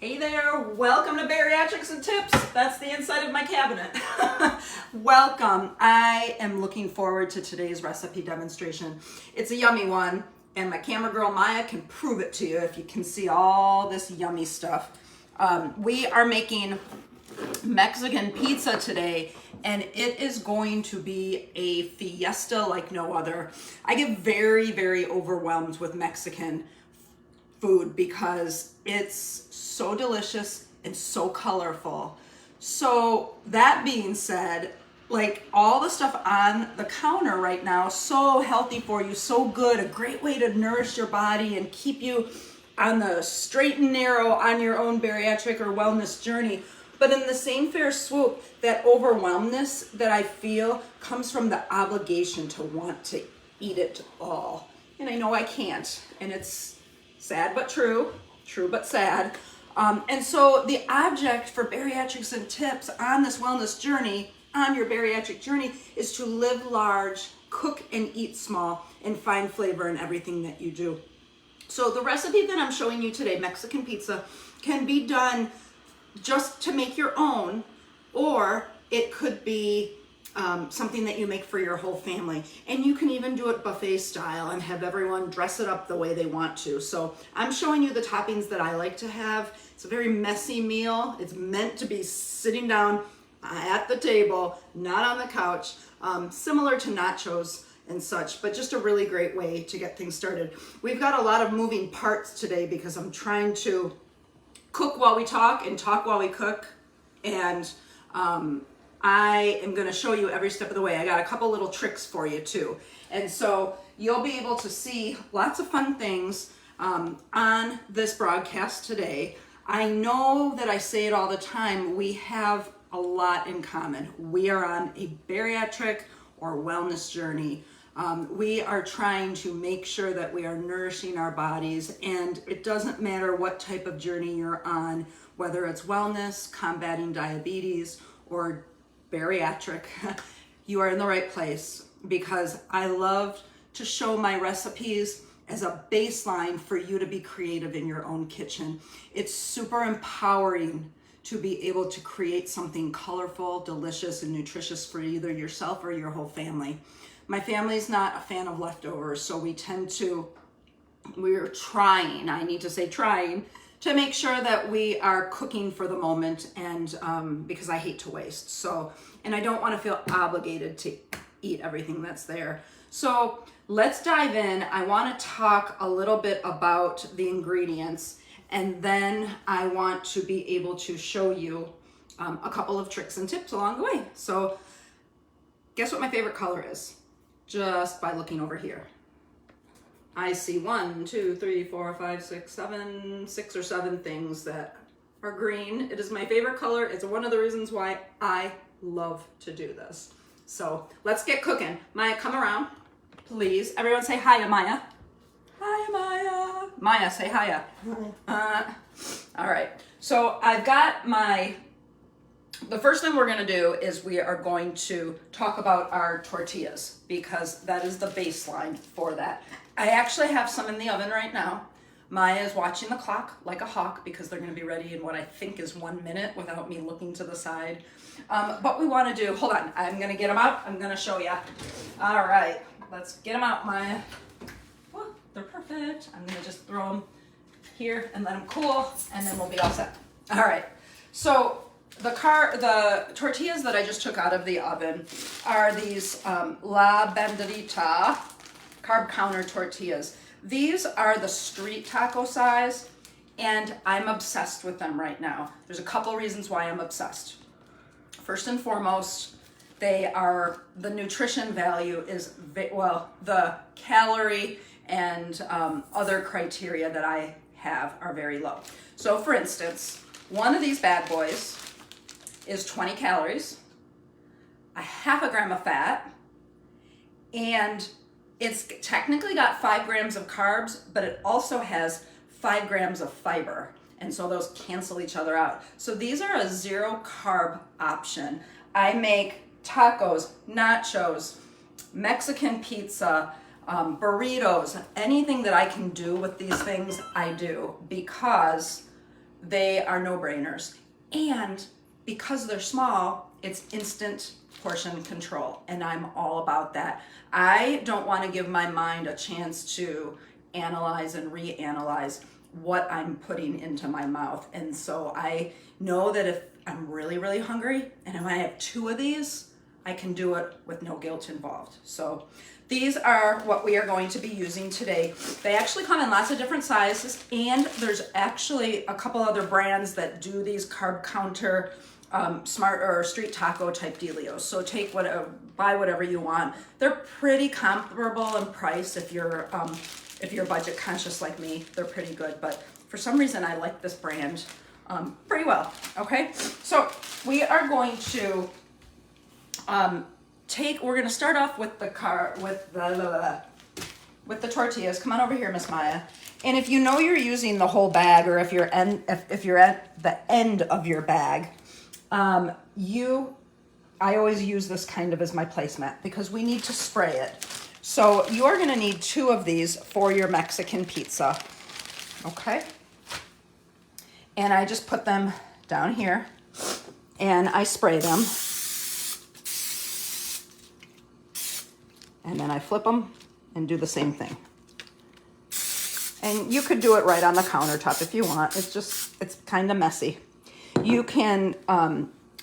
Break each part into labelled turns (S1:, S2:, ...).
S1: Hey there, welcome to Bariatrics and Tips. That's the inside of my cabinet. Welcome. I am looking forward to today's recipe demonstration. It's a yummy one, and my camera girl Maya can prove it to you if you can see all this yummy stuff. We are making Mexican pizza today, and it is going to be a fiesta like no other. I get very, very overwhelmed with Mexican food because it's so delicious and so colorful. So that being said, like all the stuff on the counter right now, so healthy for you, so good, a great way to nourish your body and keep you on the straight and narrow on your own bariatric or wellness journey. But in the same fair swoop, that overwhelmness that I feel comes from the obligation to want to eat it all. And I know I can't, and it's sad but true, true but sad. And so the object for Bariatrics and Tips on this wellness journey, on your bariatric journey, is to live large, cook and eat small, and find flavor in everything that you do. So the recipe that I'm showing you today, Mexican pizza, can be done just to make your own, or it could be something that you make for your whole family. And you can even do it buffet style and have everyone dress it up the way they want to. So I'm showing you the toppings that I like to have. It's a very messy meal. It's meant to be sitting down at the table, not on the couch, similar to nachos and such, but just a really great way to get things started. We've got a lot of moving parts today because I'm trying to cook while we talk and talk while we cook. And I am going to show you every step of the way. I got a couple little tricks for you too. And so you'll be able to see lots of fun things on this broadcast today. I know that I say it all the time, we have a lot in common. We are on a bariatric or wellness journey. We are trying to make sure that we are nourishing our bodies, and it doesn't matter what type of journey you're on, whether it's wellness, combating diabetes, or bariatric, you are in the right place, because I love to show my recipes as a baseline for you to be creative in your own kitchen. It's super empowering to be able to create something colorful, delicious, and nutritious for either yourself or your whole family. My family's not a fan of leftovers, so we're trying, I need to say trying, to make sure that we are cooking for the moment, and because I hate to waste. So, and I don't want to feel obligated to eat everything that's there. So let's dive in. I want to talk a little bit about the ingredients, and then I want to be able to show you a couple of tricks and tips along the way. So guess what my favorite color is? Just by looking over here. I see 1, 2, 3, 4, 5, 6, 7, 6 or 7 things that are green. It is my favorite color. It's one of the reasons why I love to do this. So let's get cooking. Maya, come around, please. Everyone say hiya, Maya. Hiya, Maya. Maya, say hiya. All right. So I've got the first thing we're going to do is we are going to talk about our tortillas, because that is the baseline for that. I actually have some in the oven right now. Maya is watching the clock like a hawk because they're going to be ready in what I think is 1 minute without me looking to the side. What we want to do, hold on, I'm going to get them out. I'm going to show you. All right, let's get them out, Maya. Oh, they're perfect. I'm going to just throw them here and let them cool, and then we'll be all set. All right, so the tortillas that I just took out of the oven are these La Banderita carb counter tortillas. These are the street taco size, and I'm obsessed with them right now. There's a couple reasons why I'm obsessed. First and foremost, the nutrition value is, the calorie and other criteria that I have are very low. So for instance, one of these bad boys is 20 calories, a half a gram of fat, and it's technically got 5 grams of carbs, but it also has 5 grams of fiber. And so those cancel each other out. So these are a 0 carb option. I make tacos, nachos, Mexican pizza, burritos, anything that I can do with these things, I do, because they are no-brainers. And because they're small, it's instant portion control, and I'm all about that. I don't want to give my mind a chance to analyze and reanalyze what I'm putting into my mouth. And so I know that if I'm really, really hungry and if I have 2 of these, I can do it with no guilt involved. So these are what we are going to be using today. They actually come in lots of different sizes, and there's actually a couple other brands that do these carb counter smart or street taco type dealios. So buy whatever you want. They're pretty comparable in price if you're budget conscious like me. They're pretty good, but for some reason I like this brand pretty well. Okay, so we are going to we're going to start off with the tortillas. Come on over here, Miss Maya. And if you know you're using the whole bag, or if you're at the end of your bag, I always use this kind of as my placemat because we need to spray it. So you're going to need 2 of these for your Mexican pizza. Okay. And I just put them down here and I spray them. And then I flip them and do the same thing. And you could do it right on the countertop if you want. It's kind of messy. You can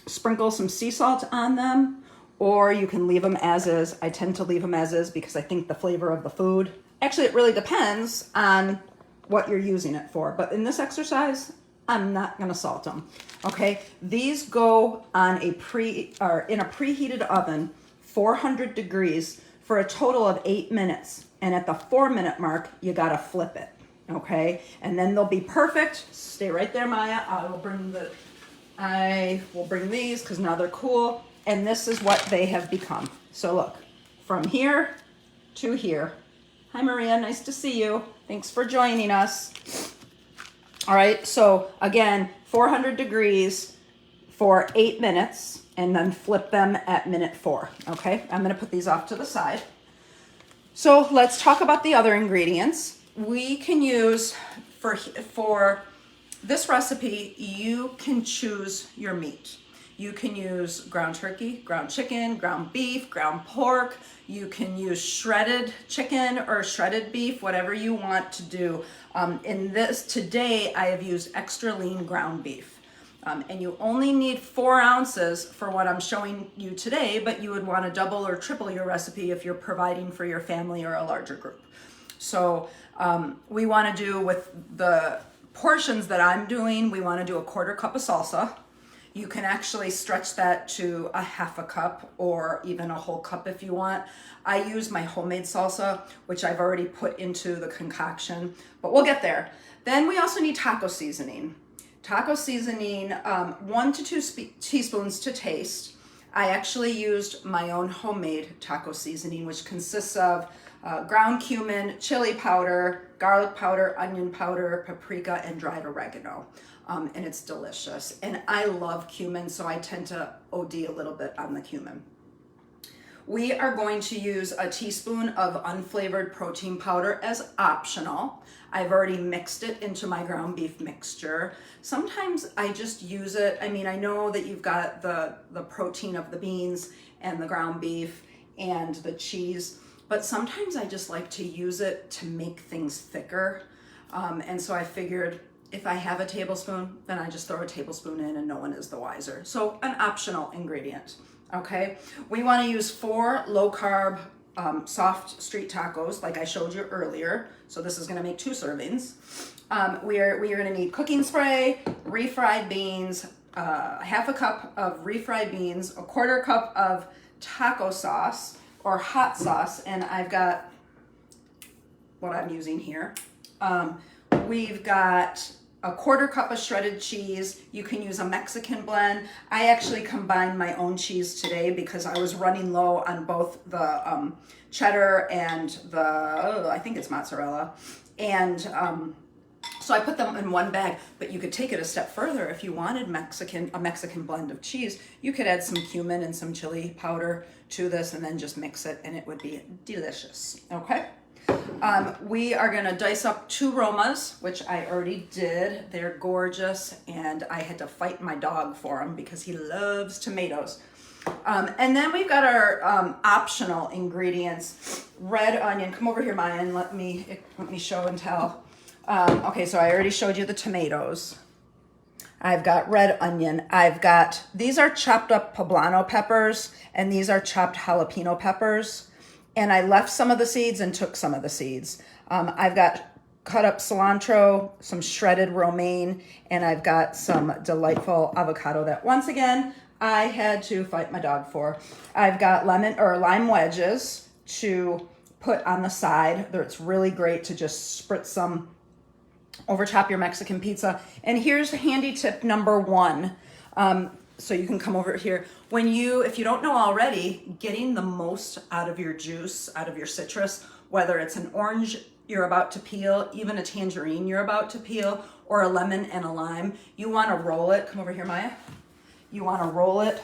S1: sprinkle some sea salt on them, or you can leave them as is. I tend to leave them as is because I think the flavor of the food, actually it really depends on what you're using it for. But in this exercise, I'm not gonna salt them, okay? These go on in a preheated oven, 400 degrees, for a total of 8 minutes. And at the 4-minute mark, you gotta flip it, okay? And then they'll be perfect. Stay right there, Maya. I will bring these because now they're cool. And this is what they have become. So look, from here to here. Hi, Maria, nice to see you. Thanks for joining us. All right, so again, 400 degrees for 8 minutes, and then flip them at minute 4, okay? I'm gonna put these off to the side. So let's talk about the other ingredients. We can use, for this recipe, you can choose your meat. You can use ground turkey, ground chicken, ground beef, ground pork. You can use shredded chicken or shredded beef, whatever you want to do. Today I have used extra lean ground beef. And you only need 4 ounces for what I'm showing you today, but you would want to double or triple your recipe if you're providing for your family or a larger group. So we want to do, with the portions that I'm doing, we want to do a 1/4 cup of salsa. You can actually stretch that to a 1/2 cup or even a whole cup if you want. I use my homemade salsa, which I've already put into the concoction, but we'll get there. Then we also need taco seasoning. Taco seasoning, 1 to 2 teaspoons to taste. I actually used my own homemade taco seasoning, which consists of ground cumin, chili powder, garlic powder, onion powder, paprika, and dried oregano. And it's delicious. And I love cumin, so I tend to OD a little bit on the cumin. We are going to use a teaspoon of unflavored protein powder as optional. I've already mixed it into my ground beef mixture. Sometimes I just use it. I mean, I know that you've got the protein of the beans and the ground beef and the cheese, but sometimes I just like to use it to make things thicker. And so I figured if I have a tablespoon, then I just throw a tablespoon in and no one is the wiser. So an optional ingredient, okay? We wanna use 4 low-carb soft street tacos like I showed you earlier. So this is gonna make 2 servings. We are gonna need cooking spray, refried beans, 1/2 cup of refried beans, a 1/4 cup of taco sauce or hot sauce, and I've got what I'm using here. We've got a 1/4 cup of shredded cheese. You can use a Mexican blend. I actually combined my own cheese today because I was running low on both the cheddar and I think it's mozzarella. And so I put them in one bag, but you could take it a step further. If you wanted a Mexican blend of cheese, you could add some cumin and some chili powder to this and then just mix it and it would be delicious, okay? We are gonna dice up 2 Romas, which I already did. They're gorgeous, and I had to fight my dog for them because he loves tomatoes. And then we've got our optional ingredients. Red onion. Come over here, Maya, and let me show and tell. Okay, so I already showed you the tomatoes. I've got red onion. These are chopped up poblano peppers, and these are chopped jalapeno peppers. And I left some of the seeds and took some of the seeds. I've got cut up cilantro, some shredded romaine, and I've got some delightful avocado that, once again, I had to fight my dog for. I've got lime wedges to put on the side. It's really great to just spritz some over top your Mexican pizza. And here's handy tip number 1. So you can come over here. If you don't know already, getting the most out of your juice, out of your citrus, whether it's an orange you're about to peel, even a tangerine you're about to peel, or a lemon and a lime, you want to roll it. Come over here, Maya. You want to roll it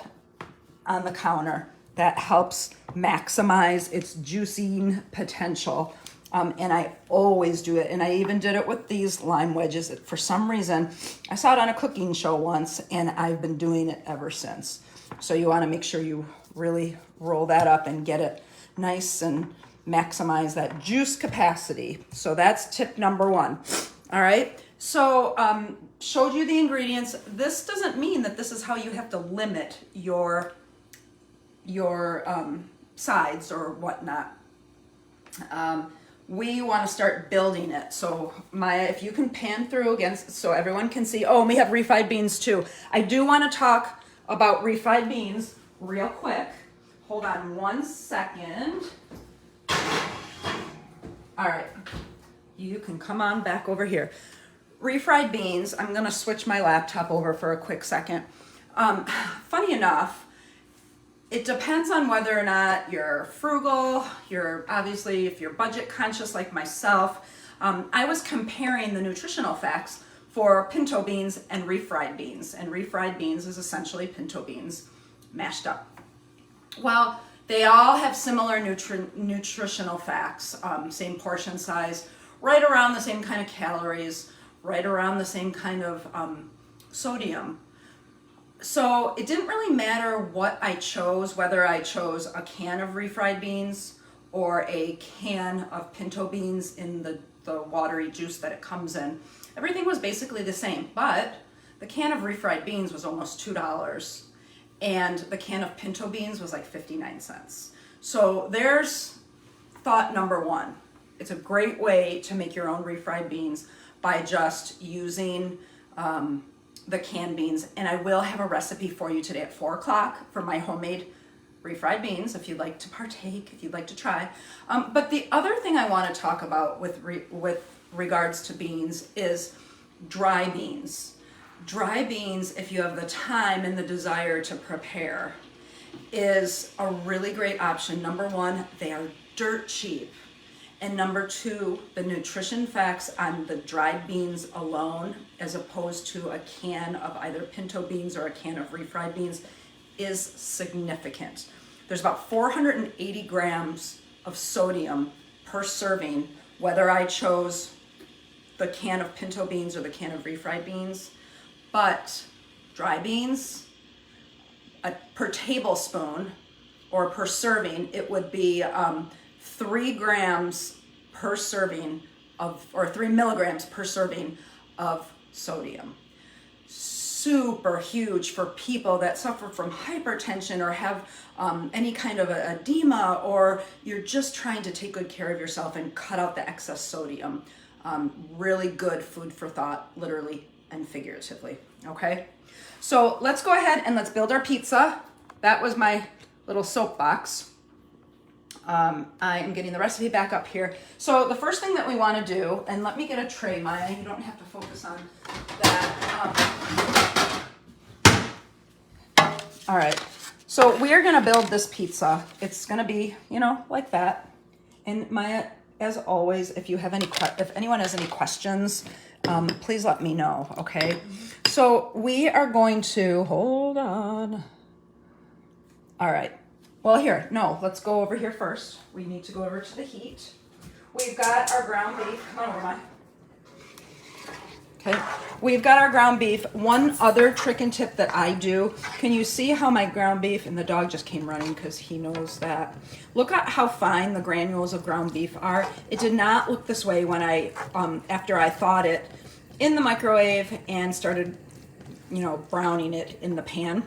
S1: on the counter. That helps maximize its juicing potential. And I always do it. And I even did it with these lime wedges. For some reason, I saw it on a cooking show once, and I've been doing it ever since. So you want to make sure you really roll that up and get it nice and maximize that juice capacity. So that's tip number 1. All right. So showed you the ingredients. This doesn't mean that this is how you have to limit your sides or whatnot. We want to start building it. So Maya, if you can pan through again so everyone can see. Oh, and we have refried beans too. I do want to talk about refried beans real quick. Hold on 1 second. All right, you can come on back over here. Refried beans, I'm gonna switch my laptop over for a quick second. Funny enough, it depends on whether or not you're frugal, obviously if you're budget conscious like myself. I was comparing the nutritional facts for pinto beans and refried beans. And refried beans is essentially pinto beans mashed up. Well, they all have similar nutritional facts, same portion size, right around the same kind of calories, right around the same kind of sodium. So it didn't really matter what I chose, whether I chose a can of refried beans or a can of pinto beans in the watery juice that it comes in. Everything was basically the same, but the can of refried beans was almost $2 and the can of pinto beans was like 59 cents. So there's thought number 1. It's a great way to make your own refried beans by just using the canned beans. And I will have a recipe for you today at 4 o'clock for my homemade refried beans, if you'd like to partake, if you'd like to try. But the other thing I want to talk about with regards to beans is dry beans. Dry beans, if you have the time and the desire to prepare, is a really great option. Number 1, they are dirt cheap. And number 2, the nutrition facts on the dried beans alone, as opposed to a can of either pinto beans or a can of refried beans, is significant. There's about 480 grams of sodium per serving, whether I chose the can of pinto beans or the can of refried beans. But dry beans, per tablespoon or per serving, it would be 3 grams per serving or 3 milligrams per serving of sodium. Super huge for people that suffer from hypertension or have any kind of edema, or you're just trying to take good care of yourself and cut out the excess sodium. Really good food for thought, literally and figuratively, okay? So let's go ahead and let's build our pizza. That was my little soapbox. I am getting the recipe back up here. So the first thing that we want to do, and let me get a tray, Maya, you don't have to focus on that. All right, so we are gonna build this pizza. It's gonna be, like that. And Maya, as always, if anyone has any questions, please let me know, okay? So we are going to, hold on. All right. Well, let's go over here first. We need to go over to the heat. we've got our ground beef. Come on over, Mike. Okay, we've got our ground beef. One other trick and tip that I do, can you see how my ground beef, and the dog just came running because he knows that. Look at how fine the granules of ground beef are. It did not look this way when I, after I thawed it in the microwave and started, you know, browning it in the pan.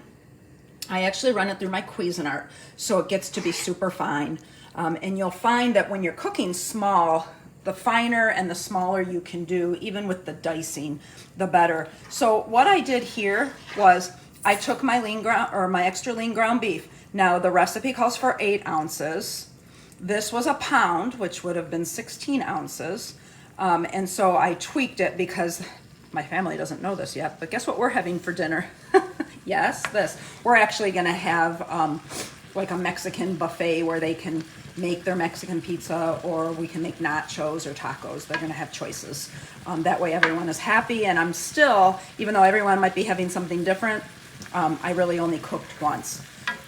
S1: I actually run it through my Cuisinart, so it gets to be super fine. And you'll find that when you're cooking small, the finer and the smaller you can do, even with the dicing, the better. So what I did here was I took my lean ground, or my extra lean ground beef. Now the recipe calls for 8 ounces. This was a pound, which would have been 16 ounces. And so I tweaked it because my family doesn't know this yet, but guess what we're having for dinner? Yes, this. We're actually gonna have like a Mexican buffet where they can make their Mexican pizza, or we can make nachos or tacos. They're gonna have choices. That way everyone is happy, and I'm still, even though everyone might be having something different, I really only cooked once.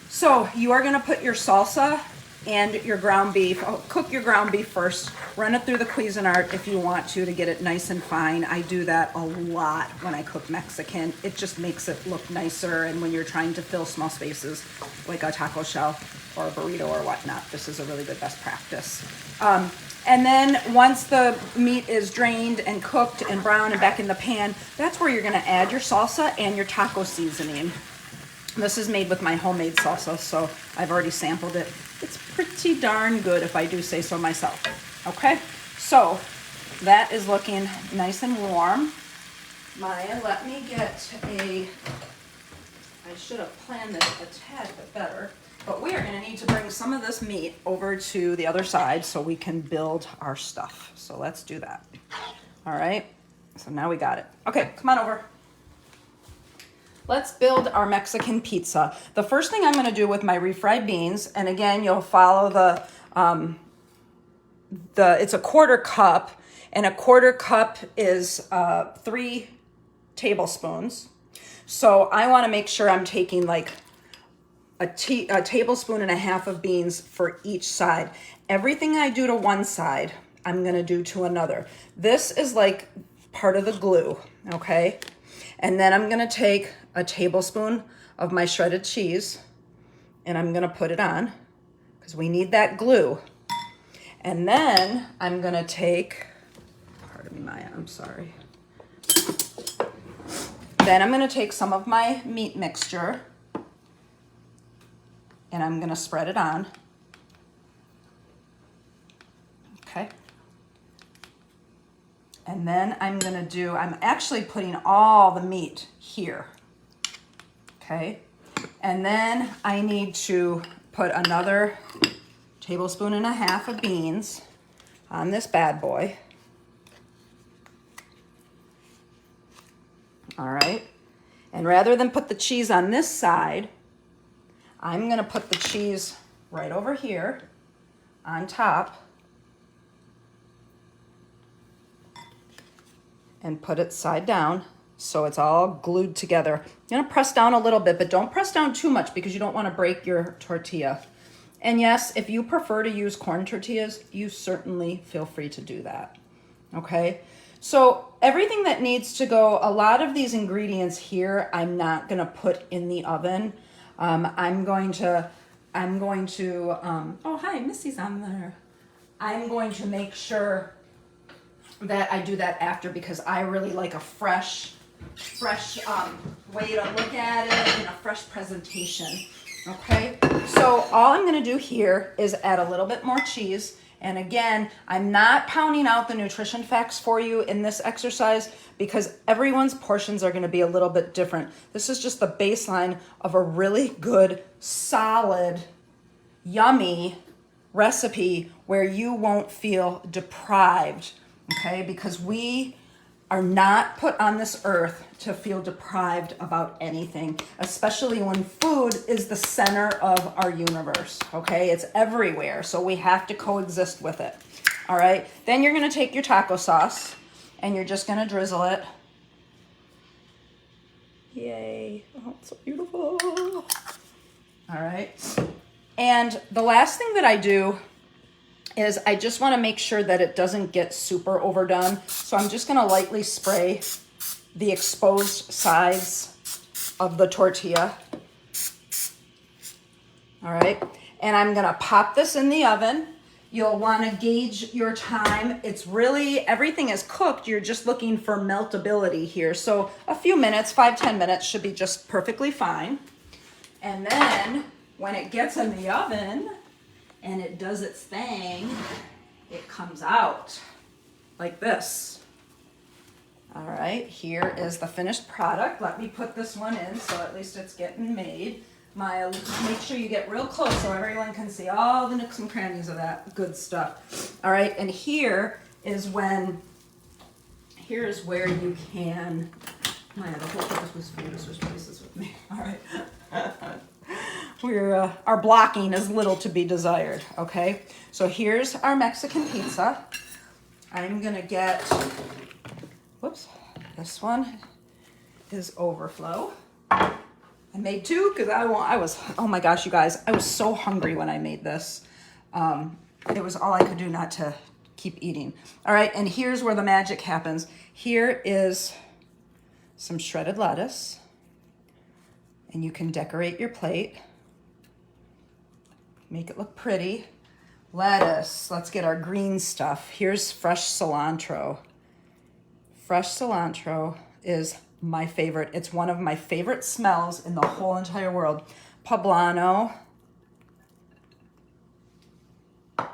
S1: So you are gonna put your salsa and your ground beef. Cook your ground beef first. Run it through the Cuisinart if you want to get it nice and fine. I do that a lot when I cook Mexican. It just makes it look nicer, and when you're trying to fill small spaces like a taco shell or a burrito or whatnot, this is a really good best practice. And then once the meat is drained and cooked and brown and back in the pan, that's where you're gonna add your salsa and your taco seasoning. This is made with my homemade salsa, so I've already sampled it. It's pretty darn good, if I do say so myself. Okay, so that is looking nice and warm. Maya, let me get I should have planned this a tad bit better, but we are gonna need to bring some of this meat over to the other side so we can build our stuff. So let's do that. All right, so now we got it. Okay, come on over. Let's build our Mexican pizza. The first thing I'm gonna do with my refried beans, and again, you'll follow it's a 1/4 cup, and a 1/4 cup is 3 tablespoons. So I wanna make sure I'm taking like a tablespoon and a half of beans for each side. Everything I do to one side, I'm gonna do to another. This is like part of the glue, okay? And then I'm gonna take a tablespoon of my shredded cheese, and I'm gonna put it on because we need that glue. And then I'm gonna take, pardon me, Maya, I'm sorry. Then I'm gonna take some of my meat mixture and I'm gonna spread it on. Okay. And then I'm actually putting all the meat here. Okay. And then I need to put another 1.5 tablespoons of beans on this bad boy. All right. And rather than put the cheese on this side, I'm gonna put the cheese right over here on top and put it side down so it's all glued together. You're gonna press down a little bit, but don't press down too much because you don't wanna break your tortilla. And yes, if you prefer to use corn tortillas, you certainly feel free to do that, okay? So everything that needs to go, a lot of these ingredients here, I'm not gonna put in the oven. I'm going to, oh hi, Missy's on there. I'm going to make sure that I do that after because I really like a fresh way to look at it and a fresh presentation, okay? So all I'm gonna do here is add a little bit more cheese. And again, I'm not pounding out the nutrition facts for you in this exercise because everyone's portions are gonna be a little bit different. This is just the baseline of a really good, solid, yummy recipe where you won't feel deprived, okay? Because we are not put on this earth to feel deprived about anything, especially when food is the center of our universe, okay? It's everywhere, so we have to coexist with it, all right? Then you're gonna take your taco sauce and you're just gonna drizzle it. Yay, oh, it's so beautiful. All right, and the last thing that I do is I just want to make sure that it doesn't get super overdone. So I'm just going to lightly spray the exposed sides of the tortilla. All right. And I'm going to pop this in the oven. You'll want to gauge your time. It's really, everything is cooked. You're just looking for meltability here. So a few minutes, 5-10 minutes should be just perfectly fine. And then when it gets in the oven and it does its thing, it comes out like this. All right, here is the finished product. Let me put this one in so at least it's getting made. Make sure you get real close so everyone can see all the nooks and crannies of that good stuff. All right, and here is where you can, the whole purpose was for you to switch places with me. All right. Our blocking is little to be desired, okay? So here's our Mexican pizza. I'm gonna get, whoops, this one is overflow. I made two because oh my gosh, you guys, I was so hungry when I made this. It was all I could do not to keep eating. All right, and here's where the magic happens. Here is some shredded lettuce, and you can decorate your plate. Make it look pretty. Lettuce, let's get our green stuff. Here's fresh cilantro. Fresh cilantro is my favorite. It's one of my favorite smells in the whole entire world. Poblano. And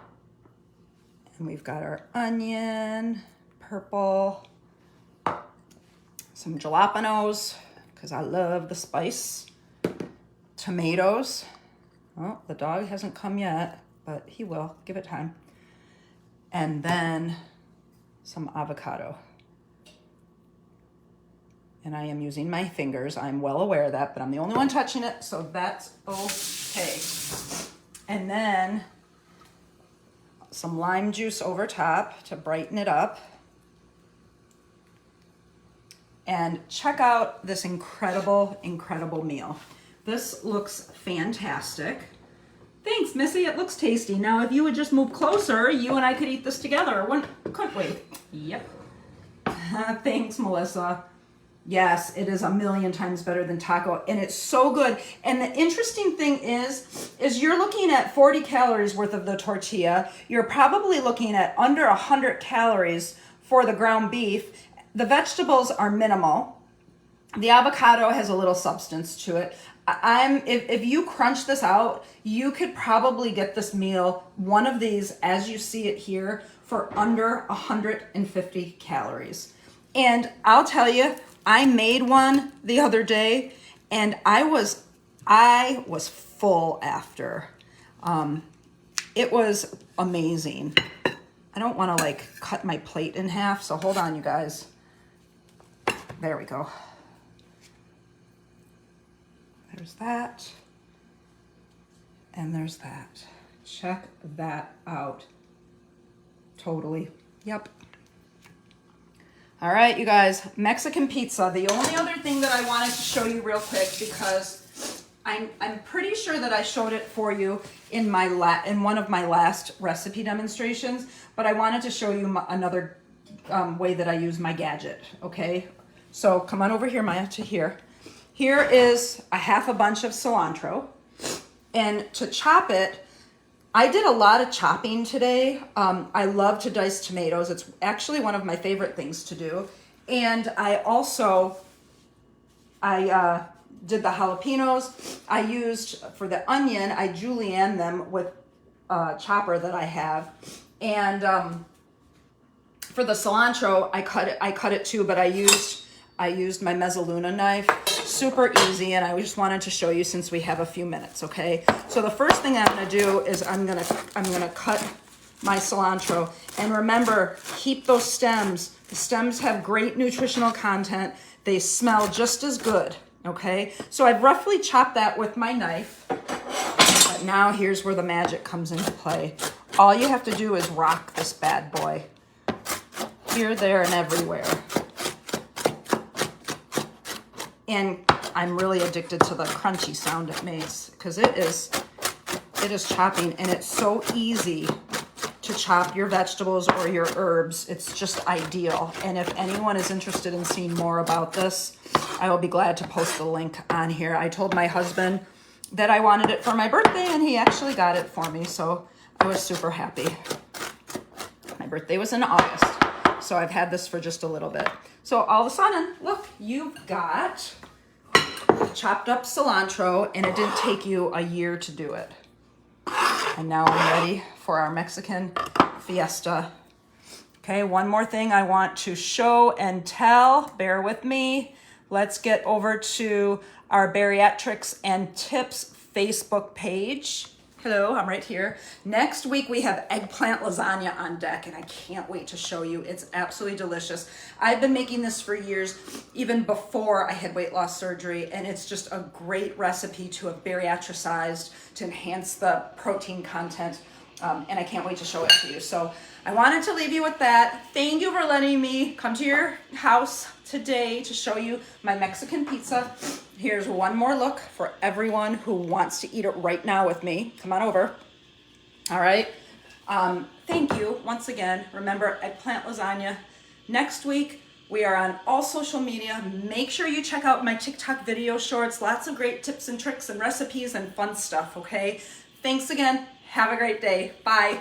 S1: we've got our onion, purple, some jalapenos, because I love the spice. Tomatoes. Well, the dog hasn't come yet, but he will. Give it time. And then some avocado. And I am using my fingers. I'm well aware of that, but I'm the only one touching it, so that's okay. And then some lime juice over top to brighten it up. And check out this incredible, incredible meal. This looks fantastic. Thanks, Missy. It looks tasty. Now, if you would just move closer, you and I could eat this together. Couldn't we? Yep. Thanks, Melissa. Yes, it is a million times better than taco, and it's so good. And the interesting thing is you're looking at 40 calories worth of the tortilla. You're probably looking at under 100 calories for the ground beef. The vegetables are minimal. The avocado has a little substance to it. If you crunch this out, you could probably get this meal, one of these, as you see it here, for under 150 calories. And I'll tell you, I made one the other day, and I was full after. It was amazing. I don't want to like cut my plate in half, so hold on, you guys. There we go. There's that, and there's that. Check that out. Totally. Yep. All right, you guys, Mexican pizza. The only other thing that I wanted to show you real quick, because I'm pretty sure that I showed it for you in one of my last recipe demonstrations, but I wanted to show you another way that I use my gadget, okay? So come on over here, Maya, to here. Here is a half a bunch of cilantro, and to chop it, I did a lot of chopping today. I love to dice tomatoes. It's actually one of my favorite things to do. And I also, did the jalapenos. I used, for the onion, I julienne them with a chopper that I have. And for the cilantro, I cut it too, but I used my Mezzaluna knife. Super easy, and I just wanted to show you since we have a few minutes, okay? So the first thing I'm gonna do is I'm gonna cut my cilantro. And remember, keep those stems. The stems have great nutritional content. They smell just as good, okay? So I've roughly chopped that with my knife. But now here's where the magic comes into play. All you have to do is rock this bad boy. Here, there, and everywhere. And I'm really addicted to the crunchy sound it makes, because it is chopping, and it's so easy to chop your vegetables or your herbs. It's just ideal. And if anyone is interested in seeing more about this, I will be glad to post the link on here. I told my husband that I wanted it for my birthday, and he actually got it for me, so I was super happy. My birthday was in August, so I've had this for just a little bit. So all of a sudden, look, you've got chopped up cilantro, and it didn't take you a year to do it. And now I'm ready for our Mexican fiesta. Okay, one more thing I want to show and tell. Bear with me. Let's get over to our Bariatrics and Tips Facebook page. Hello, I'm right here. Next week we have eggplant lasagna on deck, and I can't wait to show you. It's absolutely delicious. I've been making this for years, even before I had weight loss surgery, and it's just a great recipe to have bariatricized to enhance the protein content, and I can't wait to show it to you. So I wanted to leave you with that. Thank you for letting me come to your house today to show you my Mexican pizza. Here's one more look for everyone who wants to eat it right now with me. Come on over. All right. Thank you once again. Remember, eggplant lasagna. Next week, we are on all social media. Make sure you check out my TikTok video shorts. Lots of great tips and tricks and recipes and fun stuff, okay? Thanks again. Have a great day. Bye.